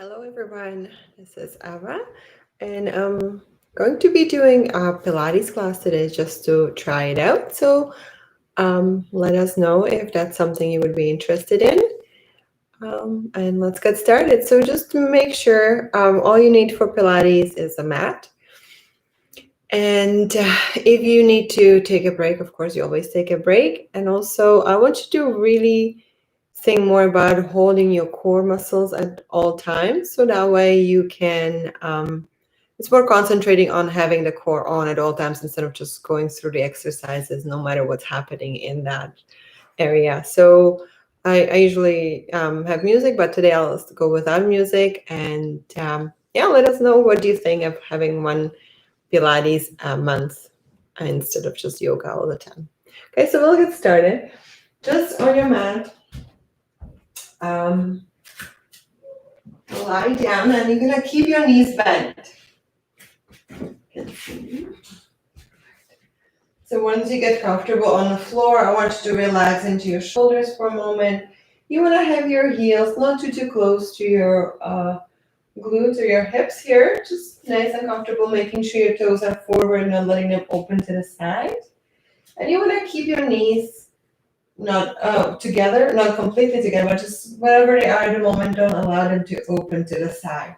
Hello everyone, this is Ava, and I'm going to be doing a Pilates class today just to try it out. So let us know if that's something you would be interested in. And let's get started. So just to make sure, all you need for Pilates is a mat. And if you need to take a break, of course, you always take a break. And also, I want you to really think more about holding your core muscles at all times. So that way you can, it's more concentrating on having the core on at all times instead of just going through the exercises, no matter what's happening in that area. So I usually have music, but today I'll go without music. And yeah, let us know what do you think of having one Pilates a month instead of just yoga all the time. Okay, so we'll get started. Just on your mat, um, lie down, and you're gonna keep your knees bent. So once you get comfortable on the floor, I want you to relax into your shoulders for a moment. You want to have your heels not too close to your glutes or your hips here. Just nice and comfortable, making sure your toes are forward, not letting them open to the side. And you want to keep your knees not together, not completely together, but just wherever they are at the moment, don't allow them to open to the side.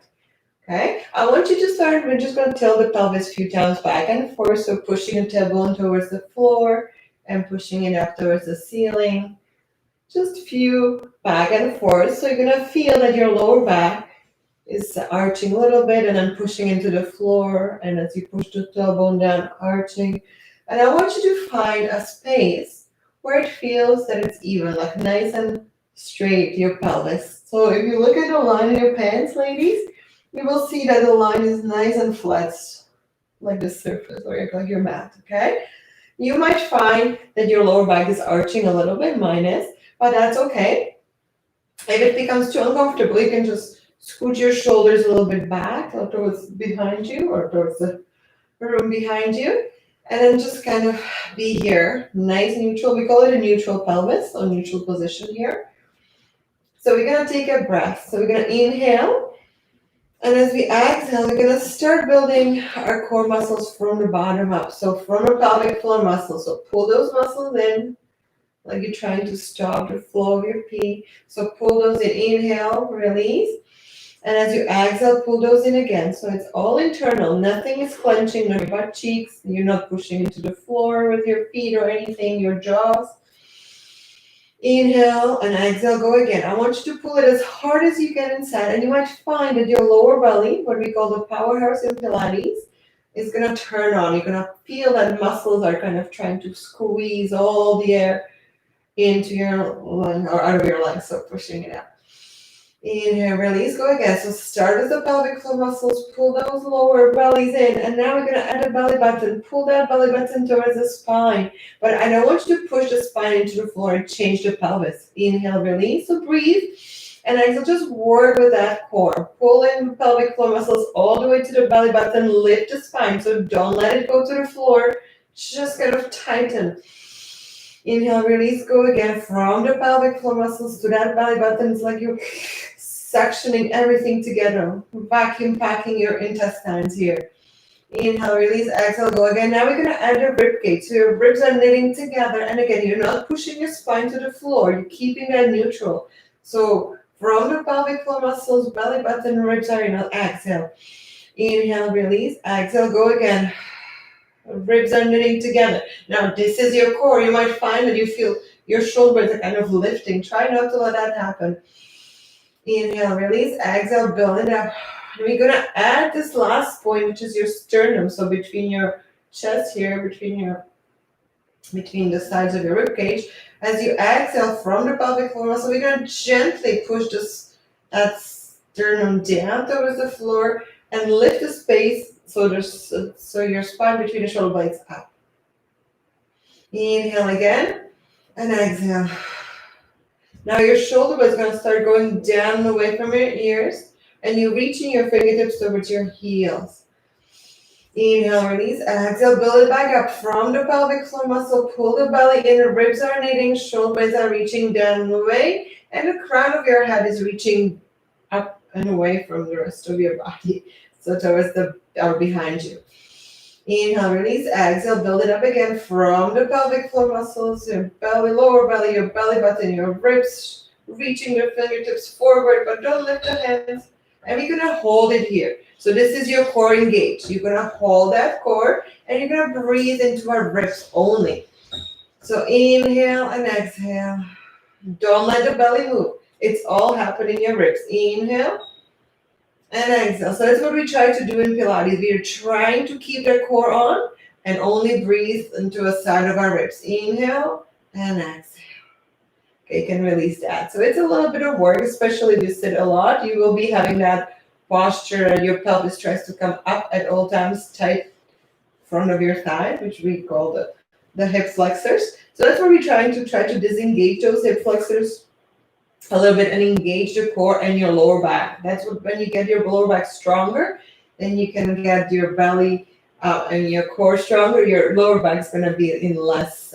Okay, I want you to start, we're just going to tilt the pelvis a few times back and forth, so pushing the tailbone towards the floor and pushing it up towards the ceiling. Just a few back and forth, so you're going to feel that your lower back is arching a little bit and then pushing into the floor, and as you push the tailbone down, arching. And I want you to find a space where it feels that it's even, like nice and straight, your pelvis. So if you look at the line in your pants, ladies, you will see that the line is nice and flat, like the surface or like your mat, okay? You might find that your lower back is arching a little bit, minus, but that's okay. If it becomes too uncomfortable, you can just scoot your shoulders a little bit back or towards behind you or towards the room behind you. And then just kind of be here, nice neutral. We call it a neutral pelvis, or neutral position here. So we're gonna take a breath. So we're gonna inhale. And as we exhale, we're going to start building our core muscles from the bottom up. So from the pelvic floor muscles. So pull those muscles in, like you're trying to stop the flow of your pee. So pull those in, inhale, release. And as you exhale, pull those in again. So it's all internal. Nothing is clenching, no butt cheeks. You're not pushing into the floor with your feet or anything, your jaws. Inhale and exhale, go again. I want you to pull it as hard as you can inside, and you might find that your lower belly, what we call the powerhouse in Pilates, is going to turn on. You're going to feel that muscles are kind of trying to squeeze all the air into your lung or out of your legs, so pushing it out. Inhale, release, go again. So start with the pelvic floor muscles, pull those lower bellies in, and now we're going to add a belly button. Pull that belly button towards the spine, but I don't want you to push the spine into the floor and change the pelvis. Inhale, release, so breathe, and exhale, just work with that core. Pull in the pelvic floor muscles all the way to the belly button, lift the spine, so don't let it go to the floor, just kind of tighten. Inhale, release, go again from the pelvic floor muscles to that belly button. It's like you're suctioning everything together, vacuum packing your intestines here. Inhale, release, exhale, go again. Now we're going to add a rib cage. So your ribs are knitting together. And again, you're not pushing your spine to the floor. You're keeping that neutral. So from the pelvic floor muscles, belly button, ribs are in. Exhale. Inhale, release, exhale, go again. Ribs are knitting together. Now, this is your core. You might find that you feel your shoulders are kind of lifting. Try not to let that happen. Inhale, release, exhale, build it up. We're going to add this last point, which is your sternum. So between your chest here, between the sides of your rib cage, as you exhale from the pelvic floor muscle, we're going to gently push that sternum down towards the floor and lift the space so your spine between the shoulder blades up. Inhale again and exhale. Now your shoulder blade is going to start going down away from your ears, and you're reaching your fingertips towards your heels. Inhale, release, exhale, build it back up from the pelvic floor muscle, pull the belly in, the ribs are knitting, shoulder blades are reaching down away, and the crown of your head is reaching up and away from the rest of your body. So towards the or behind you. Inhale, release, exhale, build it up again from the pelvic floor muscles, your belly, lower belly, your belly button, your ribs, reaching your fingertips forward, but don't lift the hands. And we're gonna hold it here. So this is your core engaged. You're gonna hold that core and you're gonna breathe into our ribs only. So inhale and exhale. Don't let the belly move. It's all happening in your ribs. Inhale and exhale. So that's what we try to do in Pilates. We are trying to keep the core on and only breathe into a side of our ribs. Inhale and exhale. Okay, you can release that. So it's a little bit of work, especially if you sit a lot. You will be having that posture and your pelvis tries to come up at all times, tight front of your thigh, which we call the hip flexors. So that's where we're trying to disengage those hip flexors a little bit and engage the core and your lower back. That's what, when you get your lower back stronger, then you can get your belly and your core stronger. Your lower back is going to be in less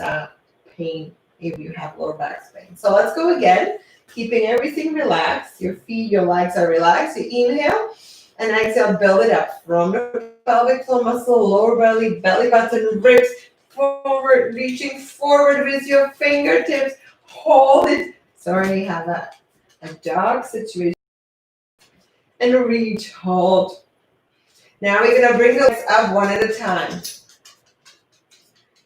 pain if you have lower back pain. So let's go again, keeping everything relaxed. Your feet, your legs are relaxed. You inhale and exhale, build it up from the pelvic floor muscle, lower belly, belly button, ribs, forward, reaching forward with your fingertips. Hold it. Sorry, have a dog situation. And reach, hold. Now we're going to bring the legs up one at a time.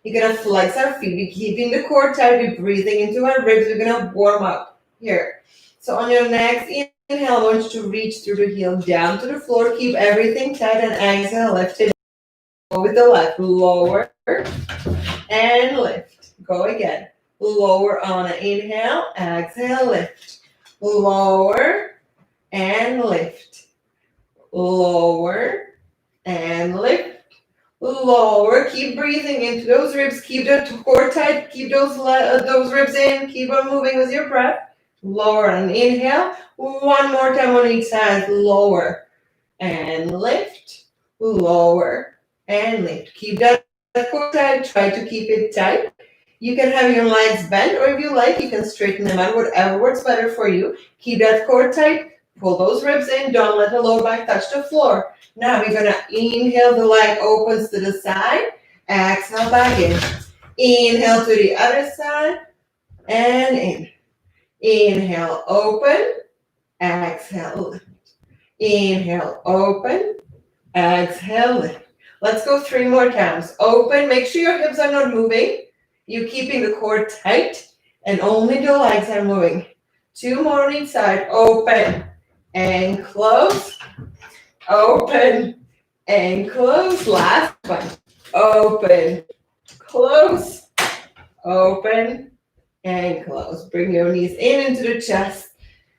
You're going to flex our feet. We're keeping the core tight. We're breathing into our ribs. We're going to warm up here. So on your next inhale, I want you to reach through the heel down to the floor. Keep everything tight and exhale. Lift it. Go with the left. Lower and lift. Go again. Lower on an inhale. Exhale, lift. Lower and lift. Lower and lift. Lower, keep breathing into those ribs, keep the core tight, keep those ribs in, keep on moving with your breath. Lower and inhale. One more time on each side. Lower and lift. Lower and lift. Keep that core tight. Try to keep it tight. You can have your legs bent, or if you like, you can straighten them out, whatever works better for you. Keep that core tight. Pull those ribs in. Don't let the lower back touch the floor. Now we're going to inhale, the leg opens to the side. Exhale back in. Inhale to the other side and in. Inhale, open. Exhale, lift. Inhale, open. Exhale, lift. Let's go 3 more times. Open. Make sure your hips are not moving. You're keeping the core tight and only the legs are moving. 2 more on each side. Open and close. Open and close. Last one. Open, close, open, and close. Bring your knees in into the chest.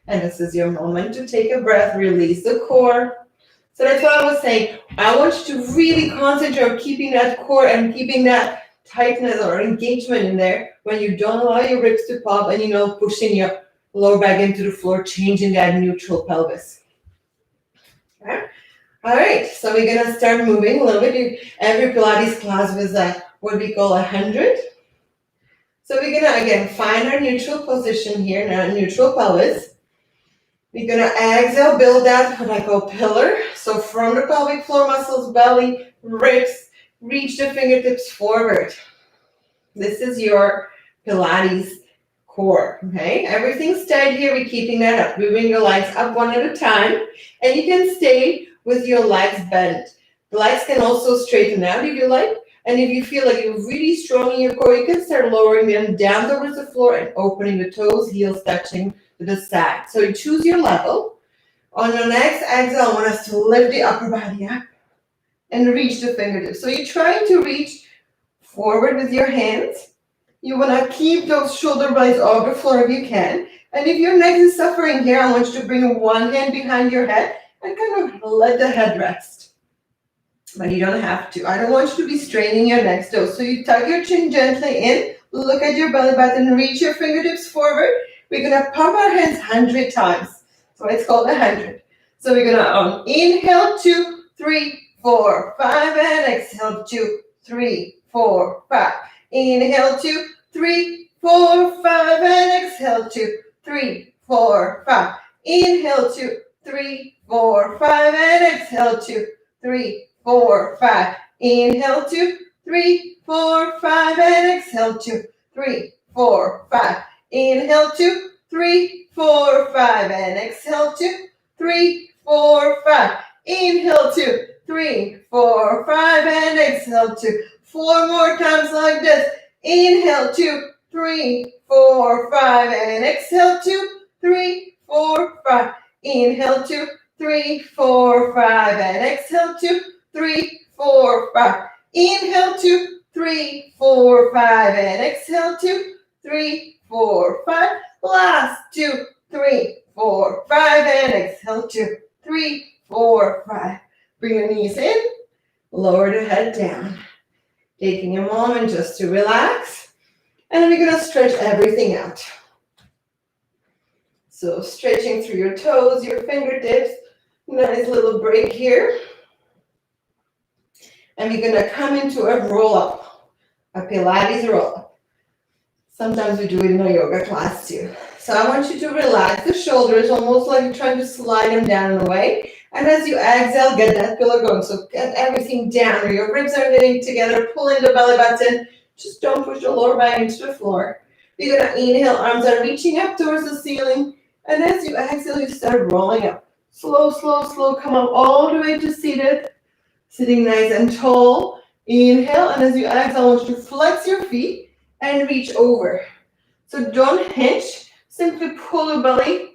And this is your moment to take a breath. Release the core. So that's what I was saying. I want you to really concentrate on keeping that core and keeping that tightness or engagement in there when you don't allow your ribs to pop and pushing your lower back into the floor, changing that neutral pelvis. Okay. All right, so we're going to start moving a little bit. Every Pilates class was what we call 100. So we're going to, again, find our neutral position here, now neutral pelvis. We're going to exhale, build that what I call pillar. So from the pelvic floor muscles, belly, ribs, reach the fingertips forward. This is your Pilates core, okay? Everything's tight here. We're keeping that up. We bring your legs up one at a time, and you can stay with your legs bent. The legs can also straighten out if you like. And if you feel like you're really strong in your core, you can start lowering them down towards the floor and opening the toes, heels touching to the side. So you choose your level. On your next exhale, I want us to lift the upper body up and reach the fingertips. So you're trying to reach forward with your hands. You want to keep those shoulder blades off the floor if you can. And if your neck is suffering here, I want you to bring one hand behind your head and kind of let the head rest. But you don't have to. I don't want you to be straining your neck still. So you tuck your chin gently in, look at your belly button, reach your fingertips forward. We're going to pump our hands 100 times. So it's called 100. So we're going to inhale 2, 3, 4, 5, and exhale 2, 3, 4, 5. Inhale 2, 3, 4, 5, and exhale 2, 3, 4, 5. Inhale 2, 3, 4, 5, and exhale, 2, 3, 4, 5. Inhale, 2, 3, 4, 5, and exhale, 2, 3, 4, 5. Inhale, 2, 3, 4, 5, and exhale, 2, 3, 4, 5. Inhale, 2, 3, 4, 5, and exhale, 2. 4 more times like this. Inhale, 2, 3, 4, 5, and exhale, 2, 3, 4, 5. Inhale, 2, 3, 4, 5, and exhale, 2, 3, 4, 5. Inhale, 2, 3, 4, 5, and exhale, 2, 3, 4, 5. Last 2, 3, 4, 5, and exhale, 2, 3, 4, 5. Bring your knees in, lower the head down. Taking a moment just to relax, and we're going to stretch everything out. So stretching through your toes, your fingertips, nice little break here. And we're going to come into a roll-up, a Pilates roll-up. Sometimes we do it in a yoga class too. So I want you to relax the shoulders, almost like you're trying to slide them down and away. And as you exhale, get that pillow going. So get everything down. Your ribs are knitting together. Pull in the belly button. Just don't push the lower back into the floor. You're going to inhale. Arms are reaching up towards the ceiling. And as you exhale, you start rolling up. Slow, slow, slow. Come up all the way to seated. Sitting nice and tall. Inhale. And as you exhale, I want you to flex your feet and reach over. So don't hinge. Simply pull your belly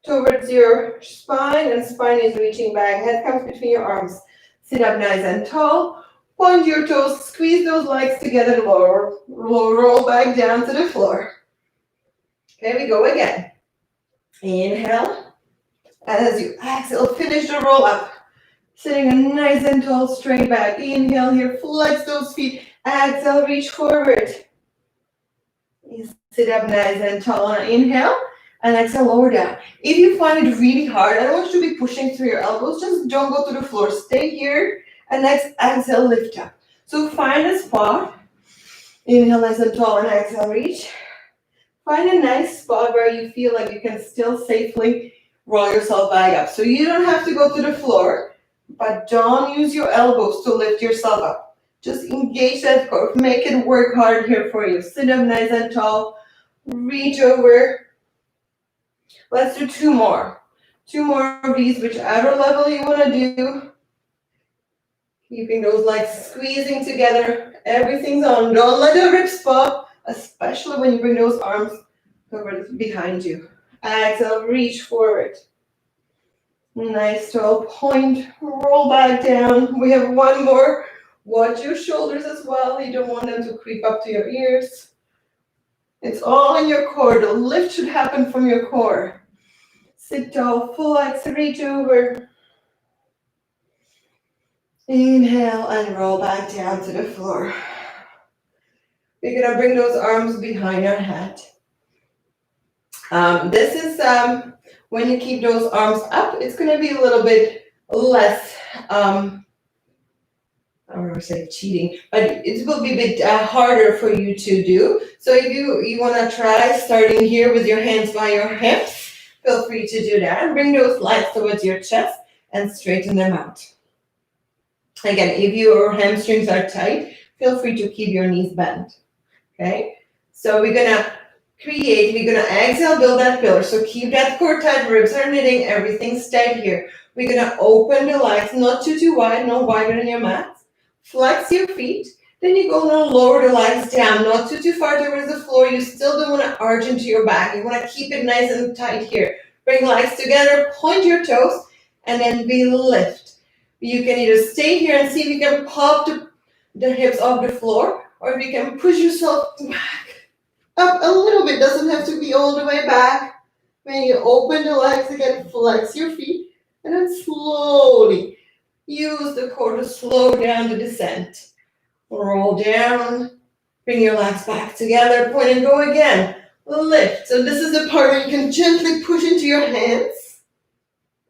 towards your spine, and spine is reaching back. Head comes between your arms. Sit up nice and tall. Point your toes, squeeze those legs together, roll back down to the floor. Okay, we go again. Inhale. And as you exhale, finish the roll up. Sitting nice and tall, straight back. Inhale here, flex those feet. Exhale, reach forward. Sit up nice and tall. Inhale. And exhale, lower down. If you find it really hard, I don't want you to be pushing through your elbows. Just don't go to the floor. Stay here. And next, exhale, lift up. So find a spot. Inhale, nice and tall, and exhale, reach. Find a nice spot where you feel like you can still safely roll yourself back up. So you don't have to go to the floor, but don't use your elbows to lift yourself up. Just engage that core. Make it work hard here for you. Sit up nice and tall. Reach over. Let's do 2 more. 2 more of these, whichever level you want to do. Keeping those legs squeezing together. Everything's on. Don't let the ribs pop, especially when you bring those arms over behind you. Exhale, reach forward. Nice tall point. Roll back down. We have 1 more. Watch your shoulders as well. You don't want them to creep up to your ears. It's all in your core. The lift should happen from your core. Sit tall, flex, reach over. Inhale and roll back down to the floor. We're going to bring those arms behind our head. This is when you keep those arms up, it's going to be a little bit less, I don't want to say cheating, but it will be a bit harder for you to do. So if you want to try starting here with your hands by your hips, feel free to do that. And bring those legs towards your chest and straighten them out. Again, if your hamstrings are tight, feel free to keep your knees bent. Okay? So we're going to exhale, build that pillar. So keep that core tight, ribs are knitting, everything's tight here. We're going to open the legs, not too wide, no wider than your mat. Flex your feet. Then you're going to lower the legs down, not too far towards the floor. You still don't want to arch into your back. You want to keep it nice and tight here. Bring legs together, point your toes, and then we lift. You can either stay here and see if you can pop the hips off the floor, or if you can push yourself back up a little bit. Doesn't have to be all the way back. When you open the legs again, flex your feet, and then slowly use the core to slow down the descent. Roll down, bring your legs back together, point and go again. Lift. So this is the part where you can gently push into your hands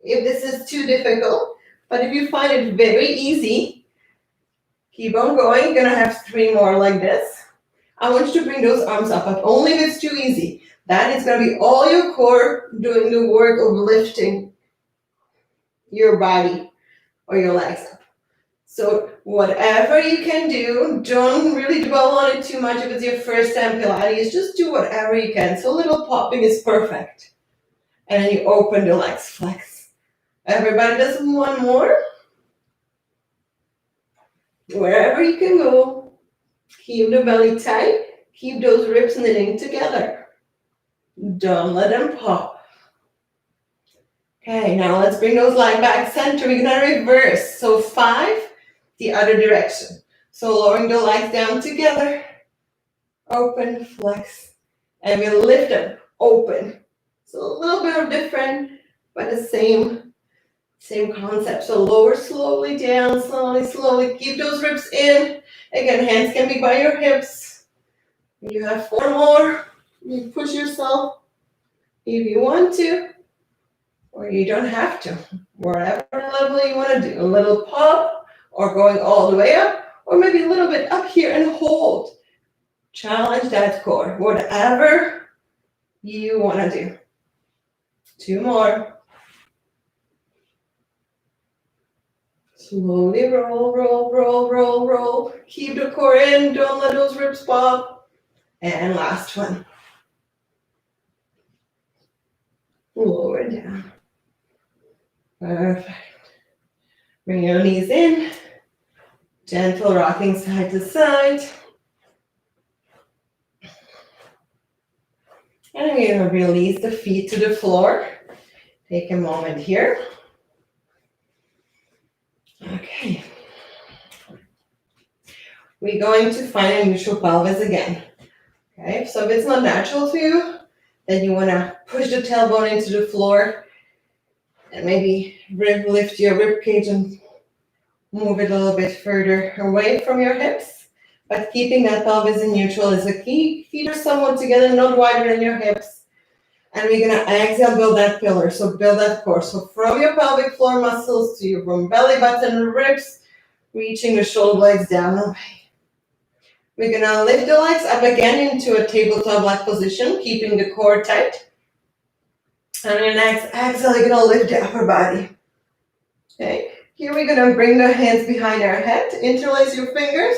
if this is too difficult. But if you find it very easy, keep on going. You're going to have 3 more like this. I want you to bring those arms up, but only if it's too easy. That is going to be all your core doing the work of lifting. your body or your legs up. So whatever you can do, don't really dwell on it too much if it's your first time Pilates, just do whatever you can. So a little popping is perfect. And then you open the legs, flex. Everybody does one more. Wherever you can go, keep the belly tight, keep those ribs knitting together. Don't let them pop. Okay, now let's bring those legs back center. We're gonna reverse. So 5, the other direction. So lowering the legs down together, open, flex, and we lift them, open. So a little bit of different, but the same concept. So lower slowly down, slowly. Keep those ribs in. Again, hands can be by your hips. You have 4 more. You push yourself if you want to, or you don't have to. Whatever level you want to do. A little pop, or going all the way up, or maybe a little bit up here and hold. Challenge that core. Whatever you want to do. 2 more. Slowly roll. Keep the core in. Don't let those ribs pop. And last one. Lower down. Perfect. Bring your knees in. Gentle rocking side to side. And we're going to release the feet to the floor. Take a moment here. Okay. We're going to find a neutral pelvis again. Okay, so if it's not natural to you, then you want to push the tailbone into the floor and maybe lift your rib cage and move it a little bit further away from your hips. But keeping that pelvis in neutral is a key. Feet are somewhat together, not wider than your hips. And we're going to exhale, build that pillar. So build that core. So from your pelvic floor muscles to your belly button, ribs, reaching the shoulder blades down away. We're going to lift the legs up again into a tabletop-like position, keeping the core tight. And your next exhale, you're going to lift the upper body. Okay. Here we're going to bring the hands behind our head, interlace your fingers,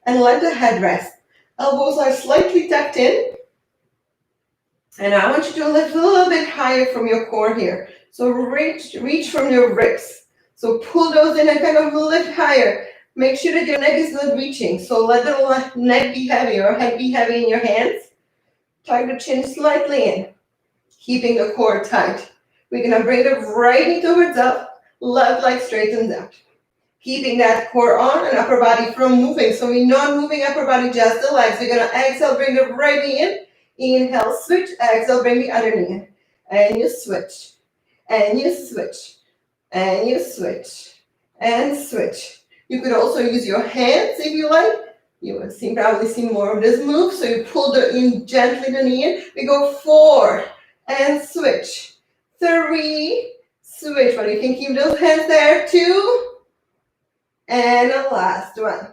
and let the head rest. Elbows are slightly tucked in. And I want you to lift a little bit higher from your core here. So reach from your ribs. So pull those in and kind of lift higher. Make sure that your neck is not reaching. So let the neck be heavy or head be heavy in your hands. Tuck the chin slightly in, keeping the core tight. We're going to bring the right knee towards up, left leg straightens out. Keeping that core on and upper body from moving. So we're not moving upper body, just the legs. We're going to exhale, bring the right knee in. Inhale, switch. Exhale, bring the other knee in. And you switch. And you switch. And you switch. And switch. You could also use your hands if you like. You will probably see more of this move. So you pull gently the knee in. We go 4 and switch. 3, switch. But you can keep those hands there. 2 and the last one.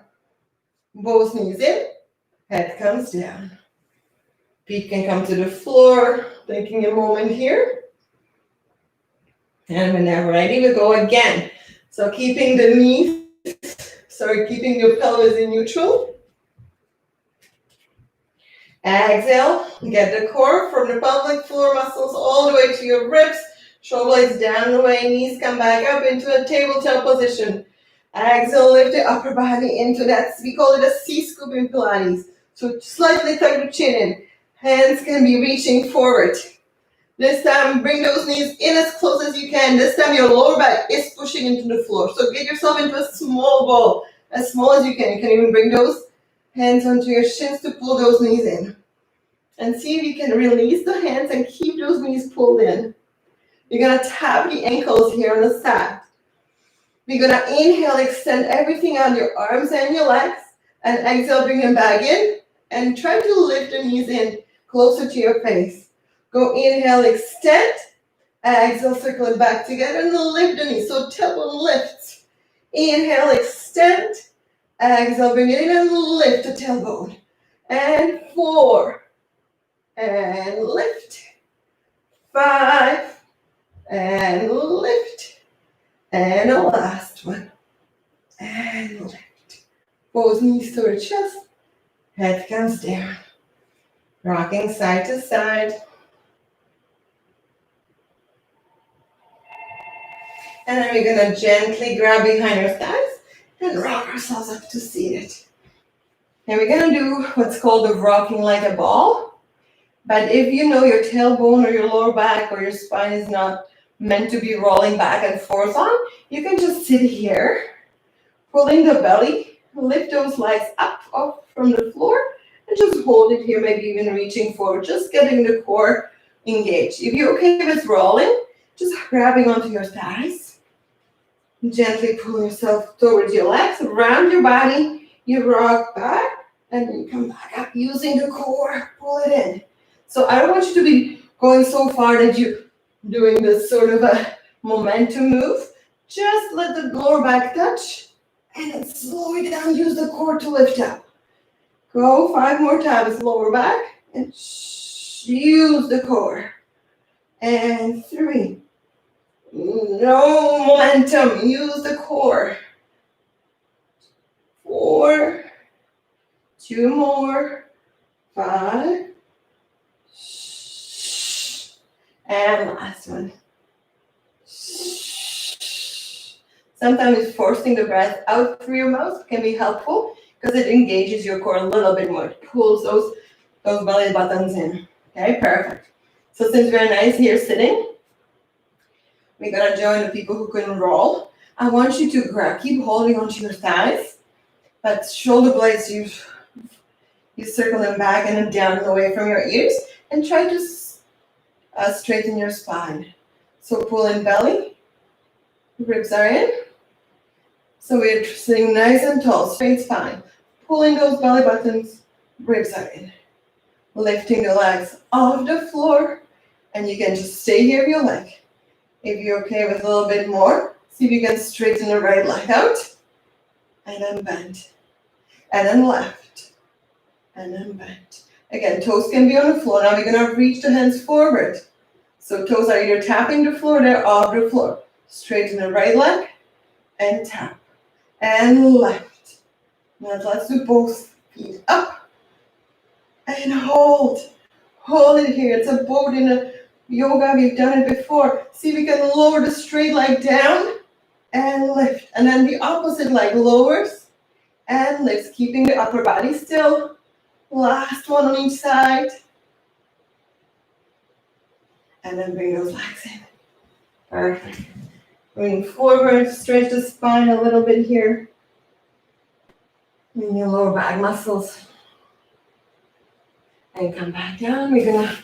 Both knees in. Head comes down. Feet can come to the floor. Taking a moment here. And whenever ready, we go again. So keeping the knees. Keeping your pelvis in neutral. Exhale, get the core from the pelvic floor muscles all the way to your ribs. Shoulder blades down the way, knees come back up into a tabletop position. Exhale, lift the upper body into that, we call it a C-scoop in Pilates. So slightly tuck the chin in. Hands can be reaching forward. This time, bring those knees in as close as you can. This time, your lower back is pushing into the floor. So get yourself into a small ball, as small as you can. You can even bring those hands onto your shins to pull those knees in. And see if you can release the hands and keep those knees pulled in. You're going to tap the ankles here on the side. We're going to inhale, extend everything out, your arms and your legs. And exhale, bring them back in. And try to lift the knees in closer to your face. Go inhale, extend. Exhale, circle it back together and lift the knees. So tailbone lifts. Inhale, extend. Exhale, bring it in and lift the tailbone. And 4. And lift. 5. And lift. And a last one. And lift. Both knees to your chest. Head comes down. Rocking side to side. And then we're gonna gently grab behind our thighs and rock ourselves up to seated. And we're gonna do what's called a rocking like a ball. But if you know your tailbone or your lower back or your spine is not meant to be rolling back and forth on, you can just sit here, pulling the belly, lift those legs up from the floor, and just hold it here, maybe even reaching forward, just getting the core engaged. If you're okay with rolling, just grabbing onto your thighs, gently pull yourself towards your legs, around your body, you rock back, and then you come back up using the core, pull it in. So I don't want you to be going so far that you're doing this sort of a momentum move. Just let the lower back touch, and then slow it down, use the core to lift up. Go 5 more times, lower back, and use the core. And 3. No momentum, use the core. 4. 2 more. 5. And last one. Sometimes forcing the breath out through your mouth can be helpful because it engages your core a little bit more. It pulls those belly buttons in. Okay, perfect. So since we're nice here sitting, we're gonna join the people who couldn't roll. I want you to keep holding onto your thighs, but shoulder blades, you circle them back and then down and away from your ears, and try to straighten your spine. So pull in belly, ribs are in. So we're sitting nice and tall, straight spine. Pulling those belly buttons, ribs are in. Lifting the legs off the floor, and you can just stay here if you like. If you're okay with a little bit more, see if you can straighten the right leg out, and then bend, and then left, and then bend. Again, toes can be on the floor. Now we're gonna reach the hands forward. So toes are either tapping the floor, they're off the floor. Straighten the right leg, and tap, and left. Now let's do both feet up, and hold. Hold it here. It's a boat in a yoga. We've done it before. See if we can lower the straight leg down, and lift. And then the opposite leg lowers, and lifts, keeping the upper body still. Last one on each side. And then bring those legs in. Perfect. Bring forward, stretch the spine a little bit here. In your lower back muscles. And come back down. We're gonna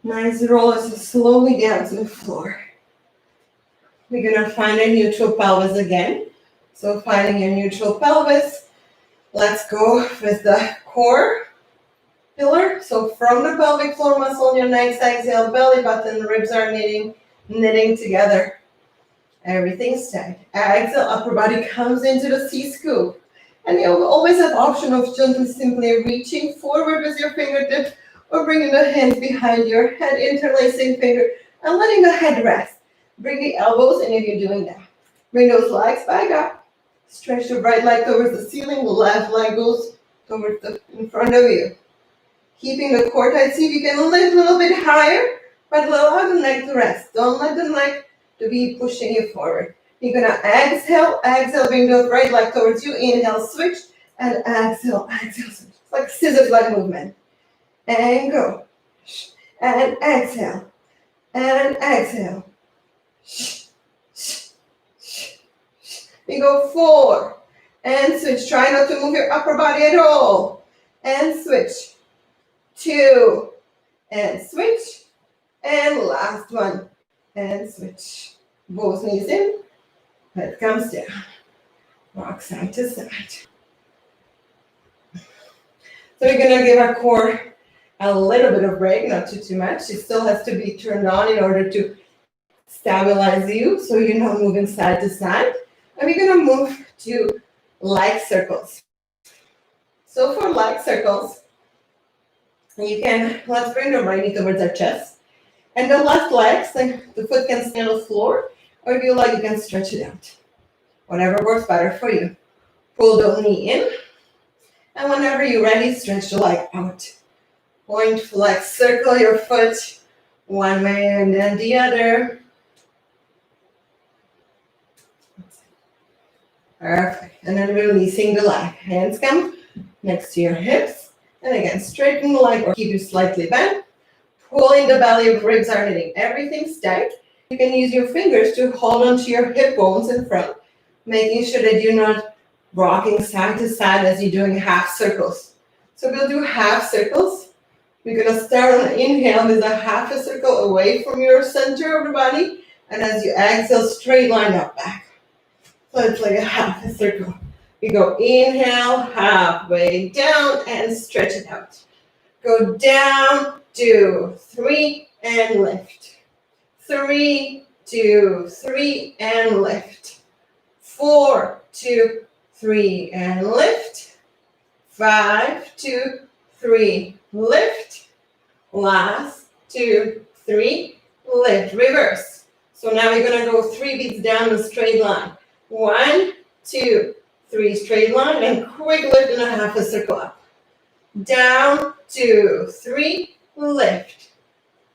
nice roll us slowly down to the floor. We're gonna find a neutral pelvis again. So finding your neutral pelvis. Let's go with the core pillar. So from the pelvic floor muscle on your next exhale, belly button, ribs are knitting together. Everything's tight. Exhale, upper body comes into the C-scoop. And you'll always have option of just simply reaching forward with your fingertips or bringing the hands behind your head, interlacing finger, and letting the head rest. Bring the elbows in if you're doing that. Bring those legs back up. Stretch the right leg towards the ceiling, the left leg goes towards in front of you. Keeping the core tight, see if you can lift a little bit higher, but allow the neck to rest. Don't let the neck to be pushing you forward. You're gonna exhale, bring the right leg towards you, inhale, switch, and exhale, switch. It's like scissors-like movement. And go. And exhale. And exhale. We go 4. And switch. Try not to move your upper body at all. And switch. 2. And switch. And last one. And switch. Both knees in. Head comes down. Rock side to side. So we're gonna give our core a little bit of break, not too much. It still has to be turned on in order to stabilize you, so you're not moving side to side. And we're gonna move to leg circles. So for leg circles, let's bring the right knee towards our chest. And the left leg, so the foot can stay on the floor. Or if you like, you can stretch it out. Whatever works better for you. Pull the knee in. And whenever you're ready, stretch the leg out. Point, flex, circle your foot one way and then the other. Perfect. And then releasing the leg. Hands come next to your hips. And again, straighten the leg or keep it slightly bent. Pulling the belly, ribs are hitting everything tight. You can use your fingers to hold onto your hip bones in front, making sure that you're not rocking side to side as you're doing half circles. So we'll do half circles. We're gonna start on the inhale with a half a circle away from your center of the body. And as you exhale, straight line up back. So it's like a half a circle. We go inhale, halfway down and stretch it out. Go down, 2, 3, and lift. 3, 2, 3, and lift. 4, 2, 3, and lift. 5, 2, 3, lift. Last, 2, 3, lift. Reverse. So now we're gonna go 3 beats down the straight line. 1, 2, 3, straight line, and quick lift and a half a circle up. Down, 2, 3, lift.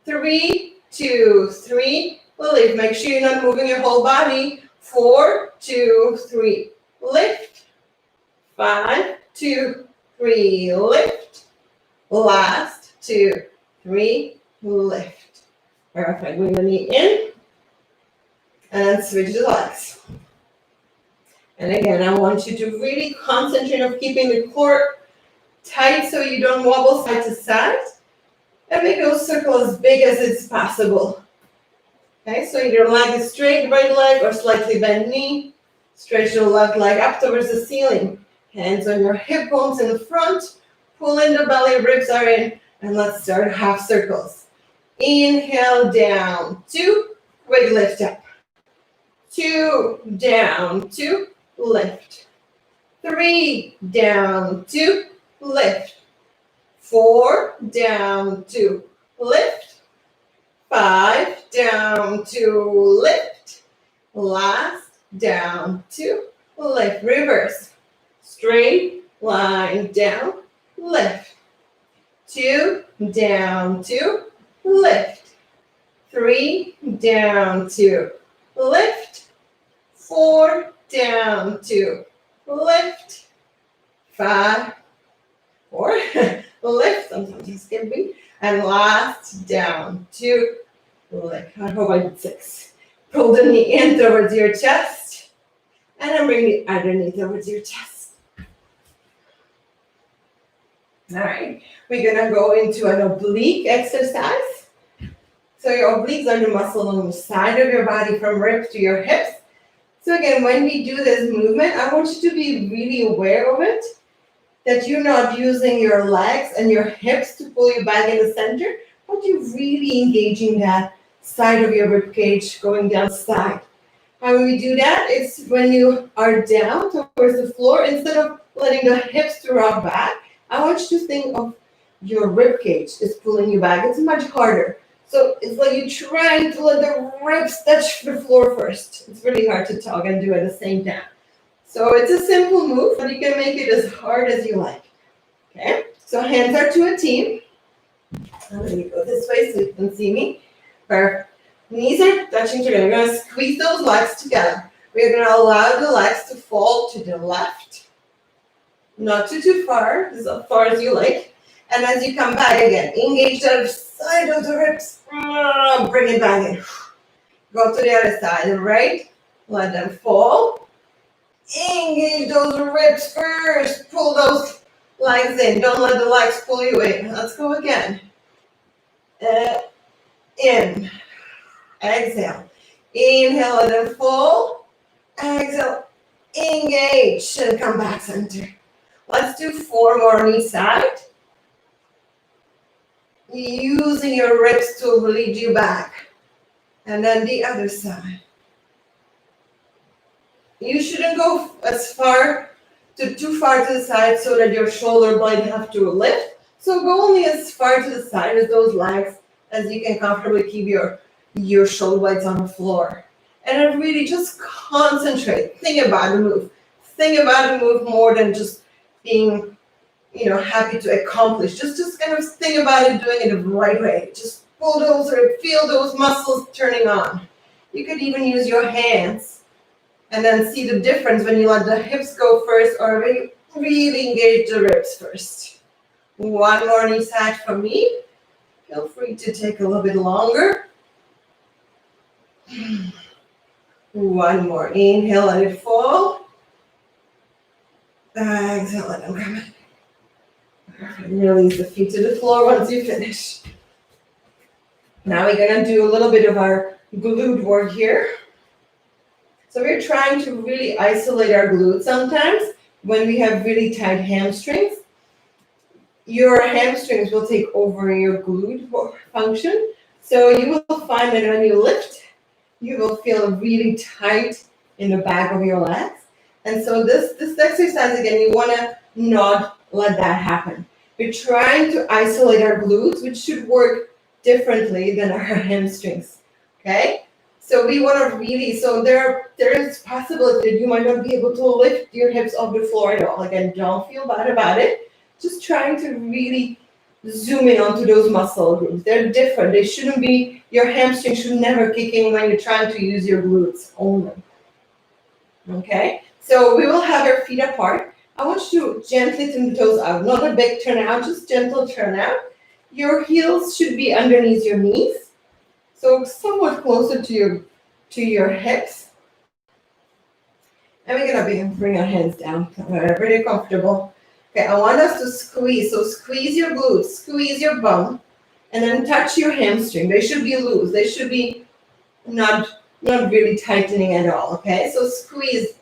3, 2, 3, lift. Make sure you're not moving your whole body. 4, 2, 3, lift. 5, 2, 3, lift. Last, 2, 3, lift. Perfect. Bring the knee in and switch the legs. And again, I want you to really concentrate on keeping the core tight so you don't wobble side to side. And make those circles as big as it's possible. Okay, so either leg is straight, right leg, or slightly bent knee. Stretch your left leg up towards the ceiling. Hands on your hip bones in the front. Pull in the belly, ribs are in. And let's start half circles. Inhale, down, 2. Quick lift up. 2, down, 2. Lift. 3, down, 2. Lift. 4, down, 2. Lift. 5, down, 2. Lift. Last, down, 2. Lift. Reverse. Straight line down. Lift. 2, down, 2. Lift. 3, down, 2. Lift. 4, down, 2. Lift. 5, 4, lift. Sometimes you skip me. And last, down, 2, lift. I hope I did 6. Pull the knee in towards your chest. And then bring the other knee towards your chest. All right. We're going to go into an oblique exercise. So your obliques are the muscle on the side of your body from ribs to your hips. So again, when we do this movement, I want you to be really aware of it, that you're not using your legs and your hips to pull you back in the center, but you're really engaging that side of your rib cage going down the side. How we do that? It's when you are down towards the floor, instead of letting the hips to rock back, I want you to think of your rib cage is pulling you back. It's much harder. So it's like you're trying to let the ribs touch the floor first. It's really hard to talk and do at the same time. So it's a simple move, but you can make it as hard as you like. Okay? So hands are to a T. I'm going to go this way so you can see me. Perfect. Knees are touching together. We're going to squeeze those legs together. We're going to allow the legs to fall to the left. Not too far, as far as you like. And as you come back again, engage the side of the ribs. Bring it back in. Go to the other side, right? Let them fall. Engage those ribs first. Pull those legs in. Don't let the legs pull you in. Let's go again. In. Exhale. Inhale, let them fall. Exhale. Engage. And come back center. Let's do 4 more on each side. Using your ribs to lead you back. And then the other side. You shouldn't go too far to the side so that your shoulder blade have to lift. So go only as far to the side as those legs as you can comfortably keep your shoulder blades on the floor. And then really just concentrate. Think about the move. Think about the move more than just being, happy to accomplish. Just kind of think about it, doing it the right way. Just pull those or feel those muscles turning on. You could even use your hands and then see the difference when you let the hips go first or when you really engage the ribs first. One more knee side for me. Feel free to take a little bit longer. One more. Inhale, let it fall. Exhale, let them come in. Release the feet to the floor once you finish. Now we're going to do a little bit of our glute work here. So we're trying to really isolate our glutes sometimes when we have really tight hamstrings. Your hamstrings will take over your glute function. So you will find that when you lift, you will feel really tight in the back of your legs. And so this exercise, again, you want to not let that happen. We're trying to isolate our glutes, which should work differently than our hamstrings, okay? So we want to really, so there is possibility that you might not be able to lift your hips off the floor at all. Again, don't feel bad about it. Just trying to really zoom in onto those muscle groups. They're different. They shouldn't be, your hamstring should never kick in when you're trying to use your glutes only. Okay? So we will have our feet apart. I want you to gently turn the toes out. Not a big turn out, just gentle turn out. Your heels should be underneath your knees. So somewhat closer to your hips. And we're going to bring our hands down. Wherever you're comfortable. Okay, I want us to squeeze. So squeeze your glutes, squeeze your bum, and then touch your hamstring. They should be loose. They should be not really tightening at all, okay? So squeeze,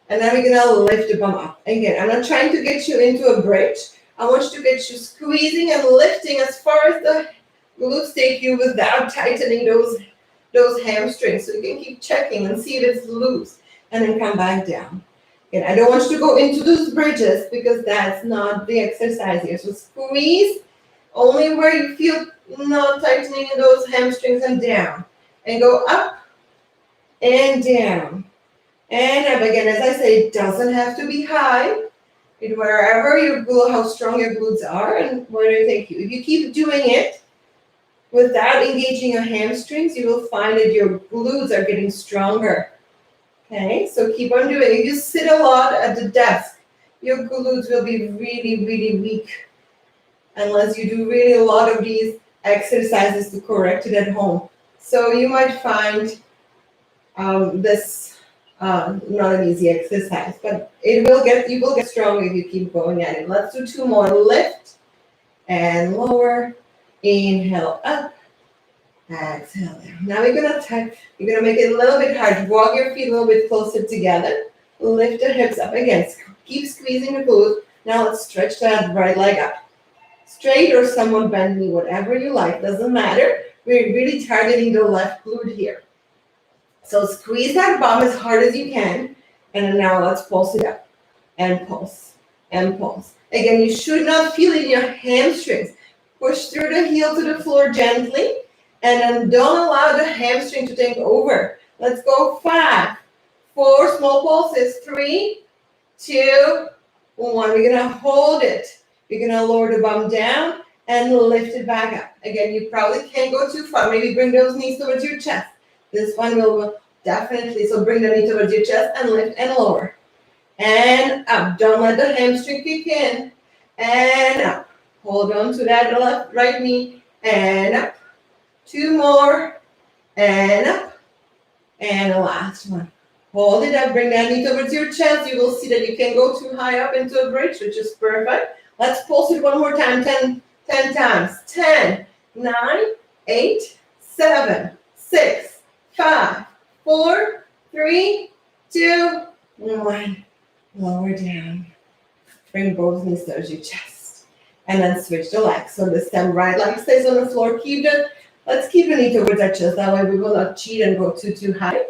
and then we're going to lift the bum up. Again, I'm not trying to get you into a bridge. I want you to get you squeezing and lifting as far as the glutes take you without tightening those hamstrings. So you can keep checking and see if it's loose, and then come back down. And I don't want you to go into those bridges because that's not the exercise here. So squeeze only where you feel not tightening in those hamstrings and down. And go up and down. And up again. As I say, it doesn't have to be high. Wherever how strong your glutes are and where they take you. If you keep doing it without engaging your hamstrings, you will find that your glutes are getting stronger. Okay, so keep on doing it. If you sit a lot at the desk, your glutes will be really, really weak unless you do really a lot of these exercises to correct it at home. So you might find this not an easy exercise, but you will get stronger if you keep going at it. Let's do 2 more. Lift and lower. Inhale up. Exhale there. Now we're gonna make it a little bit hard. Walk your feet a little bit closer together. Lift the hips up again. Keep squeezing the glutes. Now let's stretch that right leg up. Straight or somewhat bent knee, whatever you like, doesn't matter. We're really targeting the left glute here. So squeeze that bum as hard as you can. And then now let's pulse it up. And pulse. And pulse. Again, you should not feel it in your hamstrings. Push through the heel to the floor gently. And then don't allow the hamstring to take over. Let's go 5, 4 small pulses. 3, 2, 1. We're going to hold it. We're going to lower the bum down and lift it back up. Again, you probably can't go too far. Maybe bring those knees towards your chest. This one will definitely. So bring the knee towards your chest and lift and lower. And up. Don't let the hamstring kick in. And up. Hold on to that right knee. And up. 2 more, and up, and the last one. Hold it up, bring that knee towards your chest. You will see that you can go too high up into a bridge, which is perfect. Let's pulse it one more time, 10 times. 10, 9, 8, 7, 6, 5, 4, 3, 2, 1. Lower down. Bring both knees towards your chest. And then switch the legs. So this time right leg stays on the floor. Let's keep the knee towards our chest. That way we will not cheat and go too high.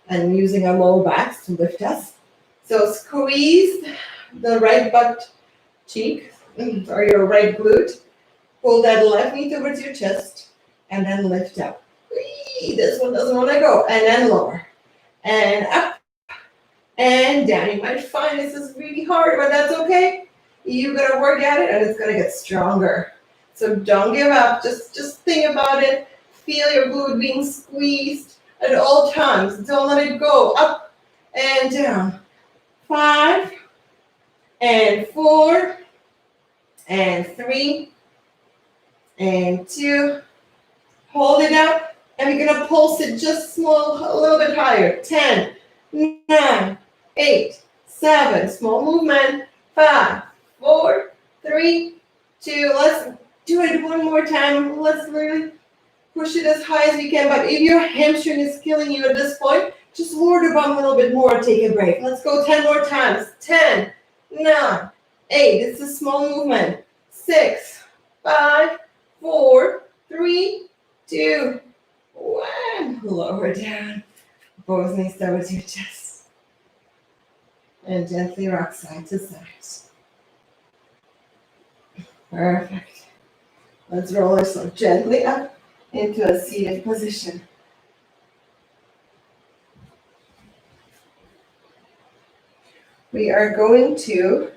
And using our lower backs to lift us. So squeeze the right butt cheek or your right glute. Pull that left knee towards your chest. And then lift up. This one doesn't want to go. And then lower. and up and down. You might find this is really hard, but that's okay. You're gonna work at it and it's gonna get stronger. So don't give up, just think about it. Feel your glute being squeezed at all times. Don't let it go. Up and down. 5 and 4 and 3 and 2. Hold it up, and we're gonna pulse it just small, a little bit higher. 10, 9, 8, 7. Small movement. 5, 4, 3, 2. Let's do it one more time. Let's really push it as high as we can. But if your hamstring is killing you at this point, just lower the bum a little bit more. Take a break. Let's go 10 more times. 10, 9, 8. It's a small movement. 6, 5, 4, 3, 2, 1. Lower down. Both knees towards your chest. And gently rock side to side. Perfect. Let's roll ourselves gently up into a seated position. We are going to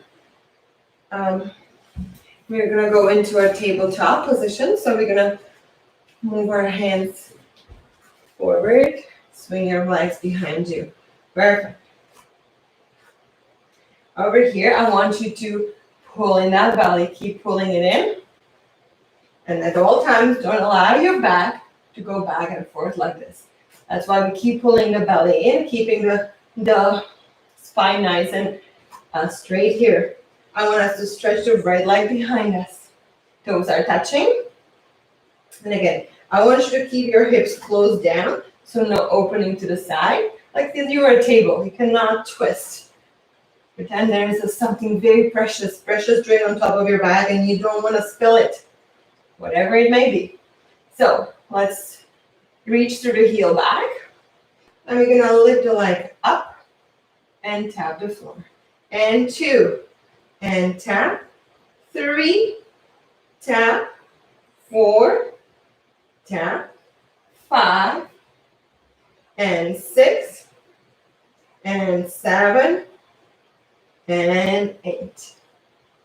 go into our tabletop position. So we're gonna move our hands forward, swing your legs behind you. Perfect. Over here, I want you to pull in that belly. Keep pulling it in. And at all times, don't allow your back to go back and forth like this. That's why we keep pulling the belly in, keeping the spine nice and straight here. I want us to stretch the right leg behind us. Toes are touching. And again, I want you to keep your hips closed down, so no opening to the side. Like if you were a table, you cannot twist. Pretend there is something very precious drain on top of your back and you don't want to spill it. Whatever it may be. So let's reach through the heel back. And we're gonna lift the leg up and tap the floor. And 2, and tap. 3, tap. 4, tap. 5, and 6, and 7, and 8.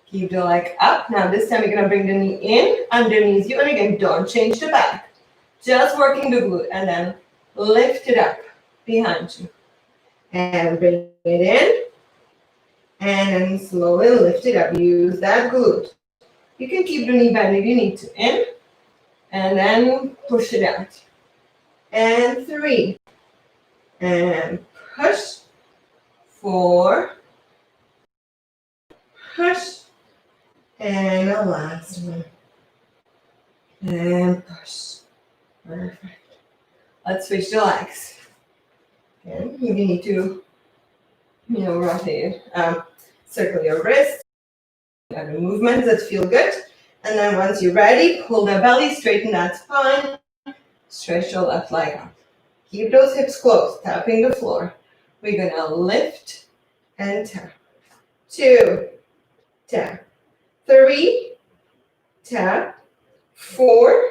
Keep the leg up. Now this time we're going to bring the knee in underneath you. And again, don't change the back. Just working the glute. And then lift it up behind you. And bring it in. And then slowly lift it up. Use that glute. You can keep the knee bend if you need to. In. And then push it out. And 3. And push. 4. Push. And the last one. And push. Perfect. Let's switch the legs. Again, you need to, rotate, circle your wrist. Other movements that feel good. And then once you're ready, pull the belly, straighten that spine. Stretch your left leg up. Keep those hips closed, tapping the floor. We're gonna lift and tap. 2, tap. 3, tap. 4,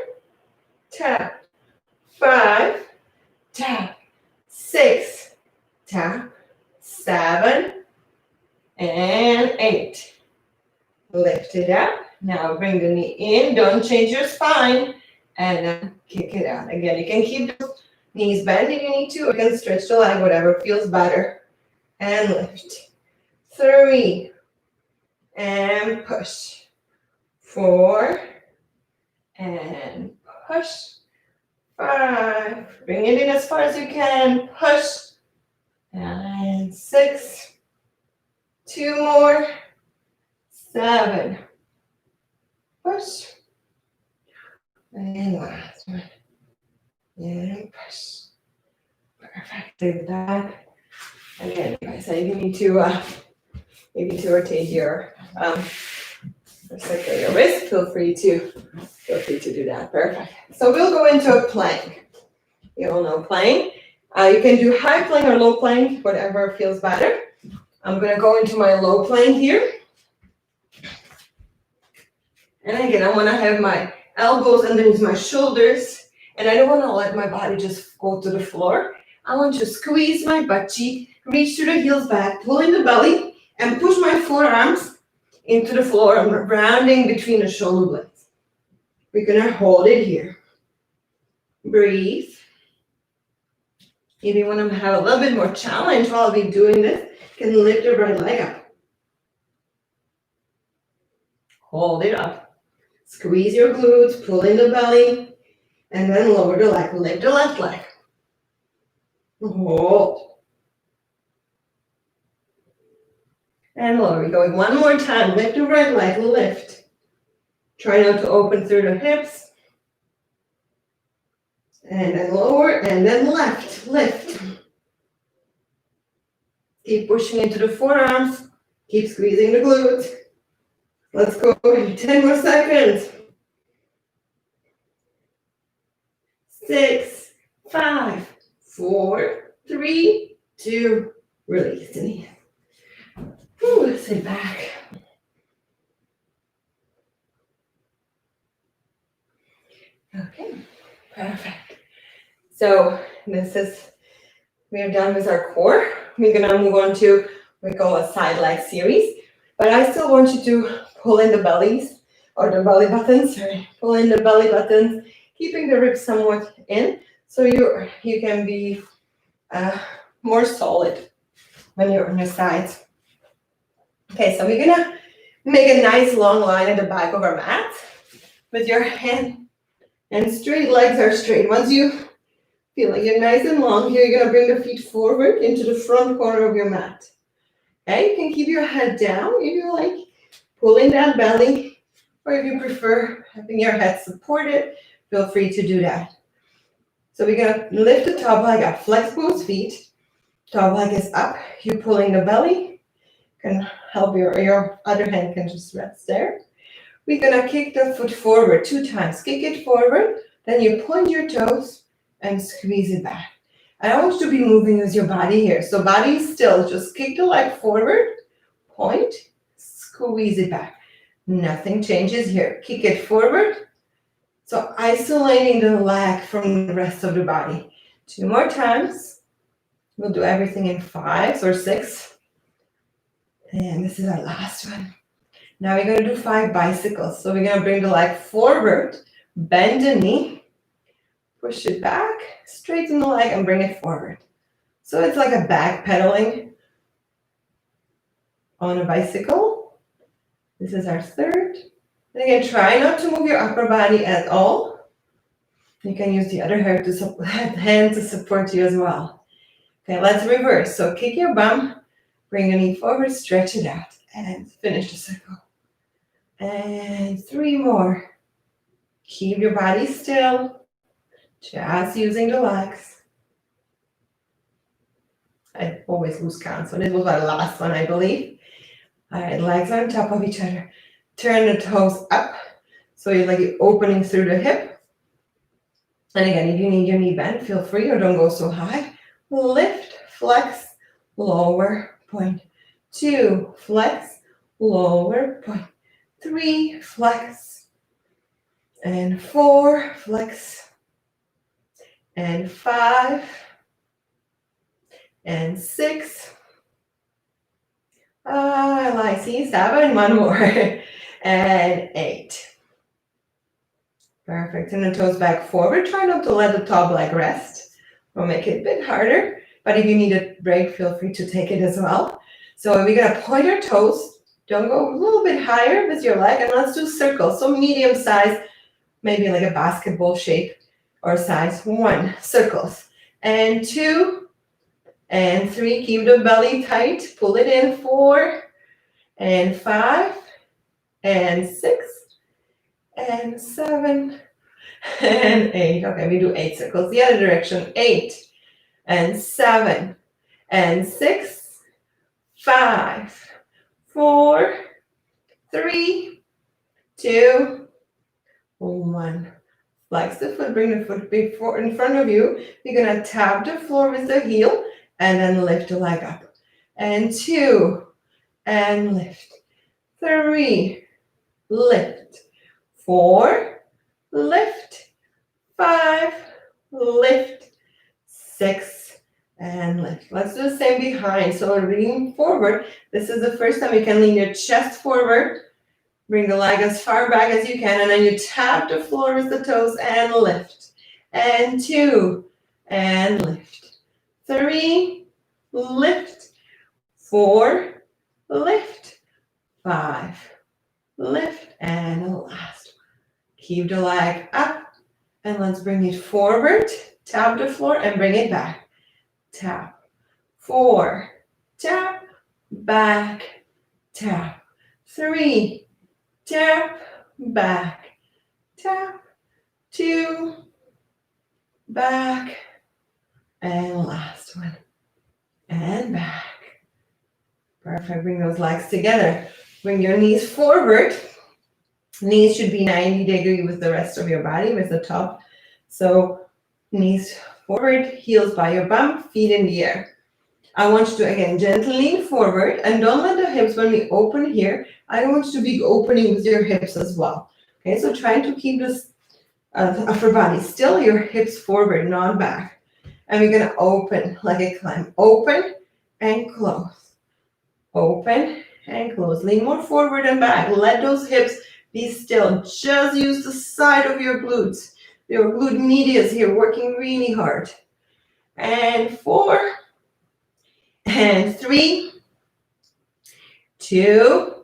tap. 5, tap. 6, tap. 7, and 8. Lift it up. Now bring the knee in. Don't change your spine. And then kick it out. Again, you can keep the knees bent if you need to. Or you can stretch the leg, whatever feels better. And lift. 3. And push. 4. And push. 5. Bring it in as far as you can. Push. And 6. 2 more. 7. Push. And last one. And push. Perfect. Do that. Again, like I said, you need to maybe to rotate your circle your wrist. Feel free to do that. Perfect. So we'll go into a plank. You all know plank. You can do high plank or low plank, whatever feels better. I'm gonna go into my low plank here. And again, I want to have my elbows underneath my shoulders, and I don't want to let my body just go to the floor. I want to squeeze my butt cheek, reach to the heels back, pull in the belly, and push my forearms into the floor. I'm rounding between the shoulder blades. We're gonna hold it here. Breathe. If you want to have a little bit more challenge while we're doing this, you can lift the right leg up. Hold it up. Squeeze your glutes, pull in the belly, and then lower the leg. Lift the left leg. Hold. And lower. We're going one more time. Lift the right leg, lift. Try not to open through the hips. And then lower, and then left, lift. Keep pushing into the forearms. Keep squeezing the glutes. Let's go 10 more seconds. 6, 5, 4, 3, 2, release the knee. Sit back. Okay, perfect. So we're done with our core. We're gonna move on to, we call a side leg series, but I still want you to pull in the bellies, or the belly buttons, sorry. Pull in the belly buttons, keeping the ribs somewhat in, so you can be more solid when you're on your sides. Okay, so we're gonna make a nice long line at the back of our mat with your hand and straight legs are straight. Once you feel like you're nice and long here, you're gonna bring the feet forward into the front corner of your mat. Okay, you can keep your head down if you like, pulling that belly, or if you prefer having your head supported, feel free to do that. So we're gonna lift the top leg up, flex both feet, top leg is up, you're pulling the belly, can help your other hand can just rest there. We're gonna kick the foot forward 2 times. Kick it forward, then you point your toes and squeeze it back. I don't want you to be moving with your body here. So body still, just kick the leg forward, point, squeeze it back. Nothing changes here. Kick it forward. So isolating the leg from the rest of the body. 2 more times. We'll do everything in 5s or 6. And this is our last one. Now we're going to do 5 bicycles. So we're going to bring the leg forward, bend the knee, push it back, straighten the leg and bring it forward. So it's like a back pedaling on a bicycle. This is our 3rd. And again, try not to move your upper body at all. You can use the other hand to support you as well. Okay, let's reverse. So kick your bum, bring the knee forward, stretch it out, and finish the circle. And 3 more. Keep your body still, just using the legs. I always lose count, so this was our last one, I believe. All right, legs on top of each other. Turn the toes up, so you're like opening through the hip. And again, if you need your knee bent, feel free, or don't go so high. Lift, flex, lower, point. 2, flex, lower, point. 3, flex. And 4, flex. And 5. And 6. I see 7, 1 more. And 8. Perfect. And the toes back forward. Try not to let the top leg rest. We'll make it a bit harder. But if you need a break, feel free to take it as well. So we're going to point our toes. Don't go a little bit higher with your leg. And let's do circles. So medium size, maybe like a basketball shape or size. 1, circles. And 2, and 3. Keep the belly tight. Pull it in. 4, and 5, and 6, and 7, and 8. Okay, we do 8 circles. The other direction. 8, and 7, and 6, 5, 4, 3, 2, 1. Flex the foot, bring the foot before in front of you. You're gonna tap the floor with the heel and then lift the leg up. And 2, and lift. 3, lift. 4, lift. 5, lift. 6, and lift. Let's do the same behind. So lean forward. This is the first time you can lean your chest forward. Bring the leg as far back as you can, and then you tap the floor with the toes and lift. And 2, and lift. 3, lift. 4, lift. 5, lift. And the last one. Keep the leg up, and let's bring it forward. Tap the floor and bring it back. Tap. 4, tap, back, tap. 3, tap, back, tap. 2, back, and last one, and back. Perfect. Bring those legs together. Bring your knees forward. Knees should be 90 degrees with the rest of your body, with the top. So knees forward, heels by your bum, feet in the air. I want you to, again, gently lean forward, and don't let the hips, when we open here, I don't want you to be opening with your hips as well. Okay, so trying to keep this upper body still, your hips forward, not back. And we're going to open like a climb. Open and close. Open and close. Lean more forward and back. Let those hips be still. Just use the side of your glutes. Your glute medius here working really hard. And 4, and 3, 2,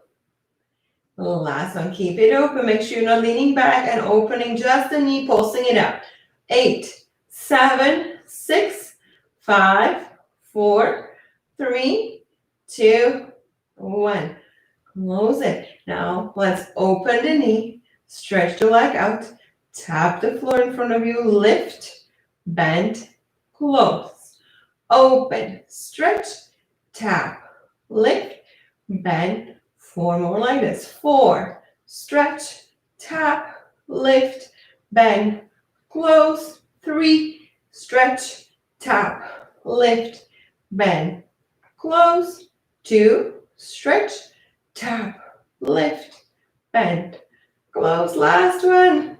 last one. Keep it open. Make sure you're not leaning back and opening just the knee, pulsing it up. 8, 7, 6, 5, 4, 3, 2, 1. Close it. Now let's open the knee, stretch the leg out, tap the floor in front of you, lift, bend, close, open, stretch, tap, lift, bend. 4 more like this. 4, stretch, tap, lift, bend, close. 3, stretch, tap, lift, bend, close. 2, stretch, tap, lift, bend, close. Last one.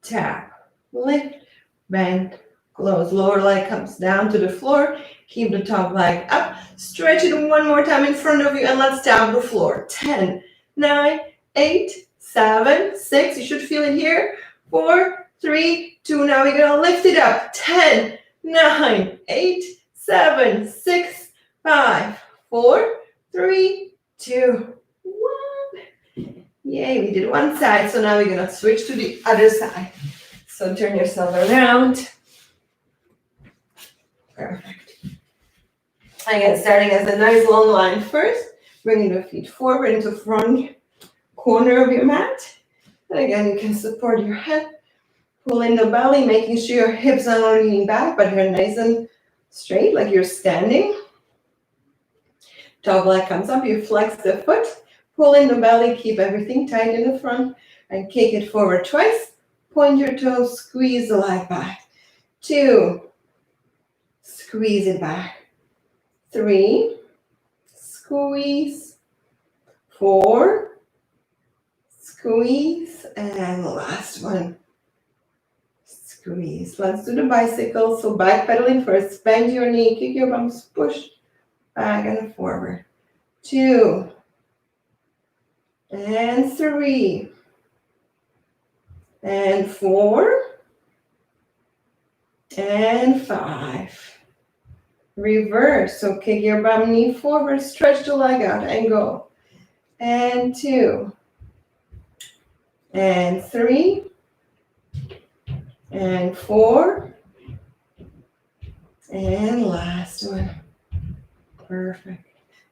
Tap, lift, bend, close. Lower leg comes down to the floor. Keep the top leg up. Stretch it one more time in front of you, and let's tap the floor. 10, 9, 8, 7, 6. You should feel it here. 4, 3, 2. Now we're going to lift it up. 10, 9, 8, 7, 6, 5, 4, 3, 2, 1. Yay, we did one side. So now we're going to switch to the other side. So turn yourself around. Perfect. Again, starting as a nice long line first, bringing the feet forward into front corner of your mat. And again, you can support your head, pull in the belly, making sure your hips are not leaning back, but you're nice and straight, like you're standing. Top leg comes up, you flex the foot, pull in the belly, keep everything tight in the front, and kick it forward twice. Point your toes, squeeze the leg back. 2, squeeze it back. 3, squeeze. 4, squeeze. And the last one, squeeze. Let's do the bicycle. So back pedaling first. Bend your knee, kick your bums, push back and forward. 2, and 3, and 4, and 5. Reverse. So kick your bum, knee forward, stretch the leg out and go. And 2, and 3, and 4, and last one. Perfect.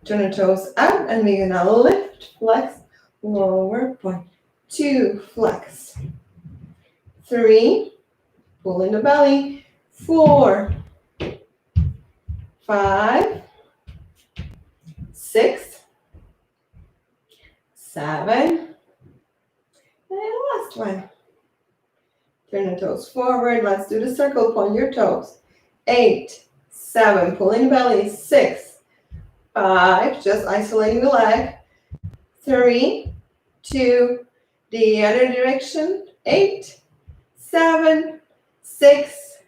Turn the toes out, and we're gonna lift, flex, lower, point. 2, flex. 3, pull in the belly. 4, 5, 6, 7, and last one. Turn the toes forward. Let's do the circle. Point your toes. 8, 7, pull in the belly. 6, 5, just isolating the leg. 3, 2, the other direction. 8, 7, 6,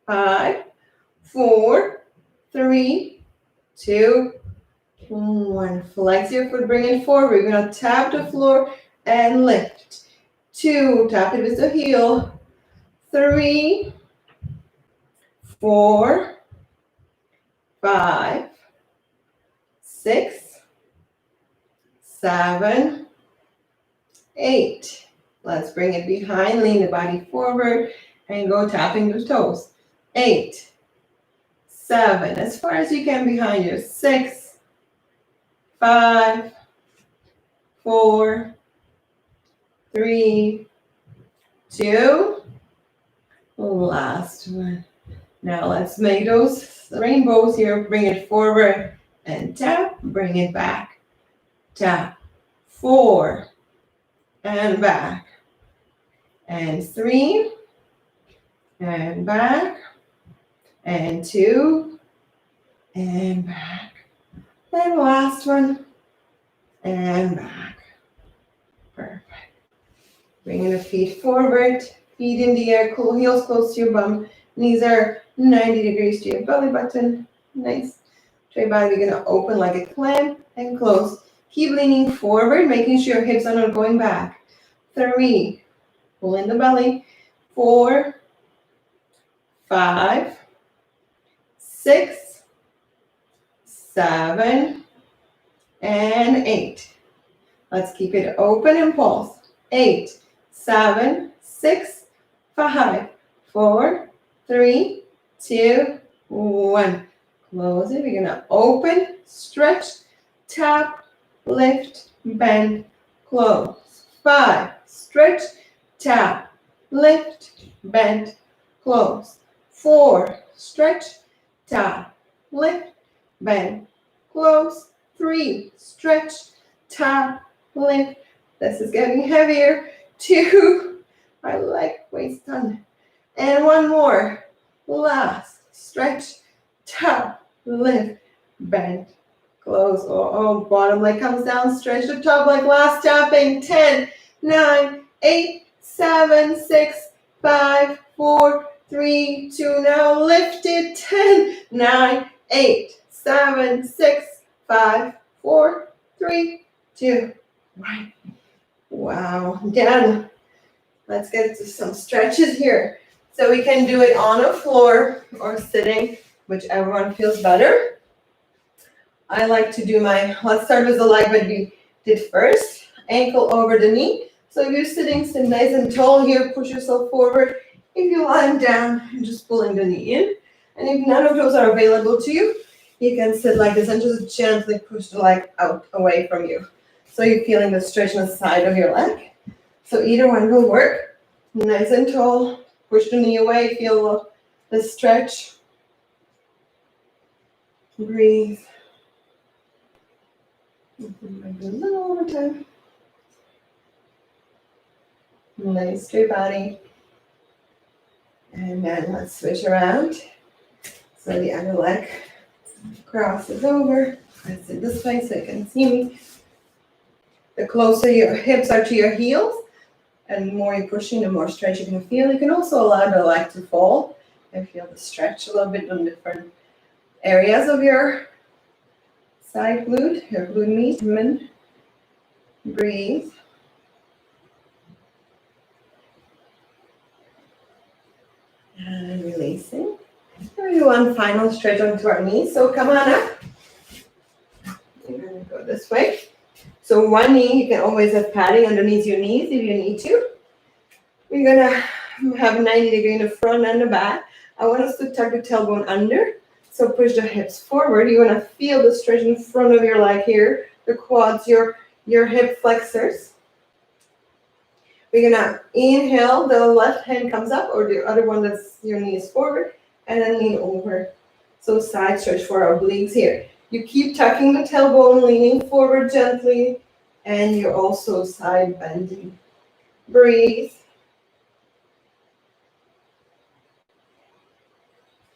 5, 4, 3, 2, 1. Flex your foot, bring it forward. We're going to tap the floor and lift. 2, tap it with the heel. 3, 4, 5, 6, 7, 8. Let's bring it behind, lean the body forward, and go tapping the toes. 8, 7, as far as you can behind you. 6, 5, 4, 3, 2, last one. Now let's make those rainbows here. Bring it forward and tap, bring it back. Tap, 4, and back. And 3, and back. And 2, and back. And last one, and back. Perfect. Bringing the feet forward, feet in the air, cool heels close to your bum. Knees are 90 degrees to your belly button. Nice. Straight body, we're gonna open like a clam and close. Keep leaning forward, making sure your hips are not going back. 3, pull in the belly. 4, 5, 6, 7, and 8. Let's keep it open and pulse. 8, 7, 6, 5, 4, 3, 2, 1. Close it. We're gonna open, stretch, tap, lift, bend, close. 5, stretch, tap, lift, bend, close. 4, stretch, tap, lift, bend, close. 3, stretch, tap, lift. This is getting heavier. 2, my leg waist done. And 1 more. Last, stretch, tap, lift, bend, close. Oh, bottom leg comes down, stretch the top leg. Last tapping. 10, 9, 8, 7, 6, 5, 4, 3, 2. Now lift it. 10, 9, 8, 7, 6, 5, 4, 3, 2, 1. Wow, done. Let's get to some stretches here. So we can do it on a floor or sitting, whichever one feels better. I like to do let's start with the leg that we did first. Ankle over the knee. So if you're sitting, sit nice and tall here, push yourself forward. If you're lying down, just pulling the knee in. And if none of those are available to you, you can sit like this and just gently push the leg out away from you. So you're feeling the stretch on the side of your leg. So either one will work. Nice and tall. Push the knee away. Feel the stretch. Breathe. Maybe a little over time. Nice straight body. And then let's switch around. So the other leg crosses over. I sit this way so you can see me. The closer your hips are to your heels, and the more you're pushing, the more stretch you can feel. You can also allow the leg to fall and feel the stretch a little bit on different areas of your side glute, your glute med. Breathe. And releasing. We'll do one final stretch onto our knees. So come on up. We're going to go this way. So one knee, you can always have padding underneath your knees if you need to. We're going to have 90 degree in the front and the back. I want us to tuck the tailbone under. So push the hips forward. You want to feel the stretch in front of your leg here, the quads, your hip flexors. We're going to inhale, the left hand comes up, or the other one that's your knee is forward, and then lean over. So side stretch for our obliques here. You keep tucking the tailbone, leaning forward gently, and you're also side bending. Breathe.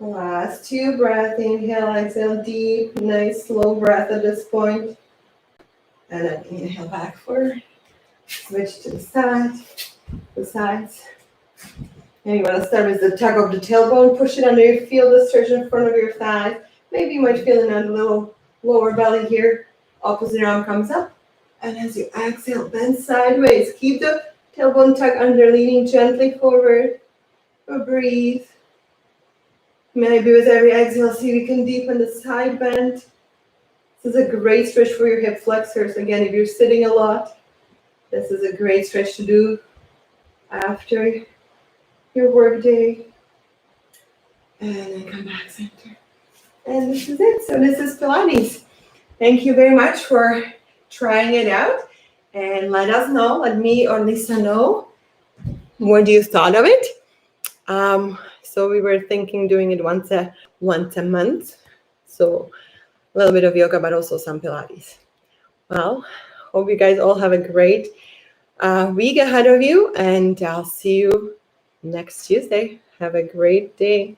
Last 2 breaths. Inhale, exhale, deep, nice, slow breath at this point. And then inhale back forward. Switch to the sides. And you want to start with the tug of the tailbone, push it under, you feel the stretch in front of your thighs. Maybe you might feel it on the little lower belly here. Opposite arm comes up. And as you exhale, bend sideways. Keep the tailbone tuck under, leaning gently forward. Breathe. Maybe with every exhale, see we can deepen the side bend. This is a great stretch for your hip flexors. Again, if you're sitting a lot, this is a great stretch to do after your work day. And then come back center. And this is it. So this is Pilates. Thank you very much for trying it out. And let us know, let me or Lisa know, what you thought of it. So we were thinking doing it once a month. So a little bit of yoga, but also some Pilates. Well, hope you guys all have a great week ahead of you, and I'll see you next Tuesday. Have a great day.